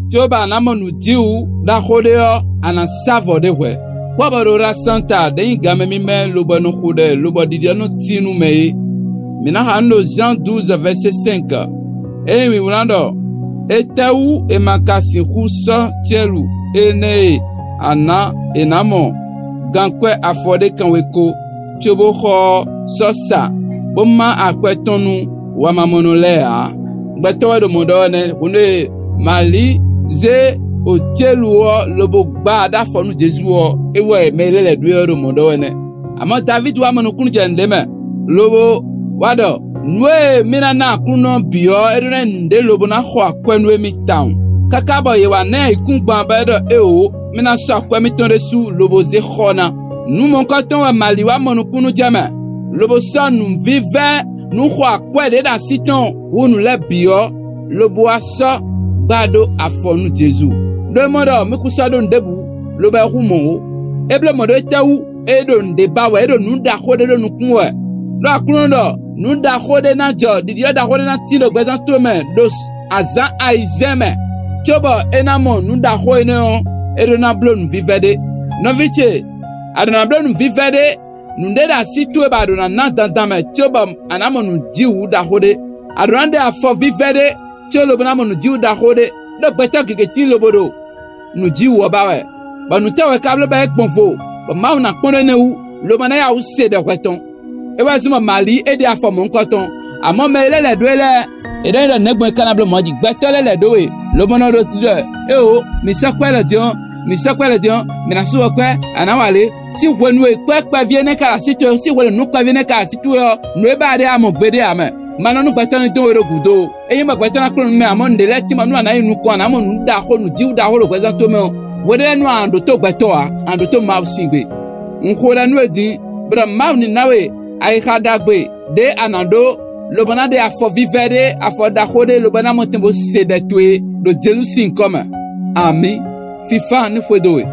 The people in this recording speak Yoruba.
Choba namonu jiu da hodeo ana savo de we. Kwabaro santa de ingame mime lobo no khode lobo didiano tinu me. Mina hando Jean 12 verset 5. Mi mulando etau e makasi husa chelu ene ana enamo gankwe afode kanweko chobo ho sosa bomma akwetonu wa mamonolea gbeto do modone une mali ze o chelu lobo gba da fonu Jesu ewe melele duo do modone ama David wa manokunu jendeme lobo wado nwe mina na kuno bio edune nde lobo na ho akwenu emi town kakabo ye wa na ikungba ba do mina so akwemi tonde su lobo ze khona nu mon katon wa mali wa manokunu jama lobo so nu vive nu ho akwede da siton wonu le bio lobo aso gbado afonu Jesu do modo mikusado ndebu lobo humo eble modo tawu edo ndeba wa edo nu da khode do nu kunwe lo akundo nu da khode na jo didio da khode na tilo gbezan to me dos azan aizeme chobo enamo nu da khode no edo na blo nu vivede no viche adona blo nu vivede nu de da situ e ba adona na dandame chobo anamo nu jiwu da khode adona de afo vivede cholo bana nu jiwu da khode do gbeta keke lobodo nu jiwu obawe ba nu tawe kablo ba ekponfo ba ma na kono newu lo bana ya usede kweton ewa zuma mali ede afo mon koton amo mele le doele ede le negbon kanable moji gbetole le dowe lo bana do mi sakwele dion mi na so kwe anawale si wonu e kwe viene kala sito si wonu nu kwe viene kala sito no e ba de amo gbede ame manonu gbetone don wero gudo eyin ma gbetona kro me amo ndele ti manu na inu ko na amo nu da ho nu jiu da ho lo gbezan to me wede nu ando to gbeto ando to ma singbe nkora nu edi bra ma ni nawe ai khadagbe de anando lobana de afo vivere afo da khode lobana motembo sedetwe do Jesu sin comme ami fifa ni fwedowe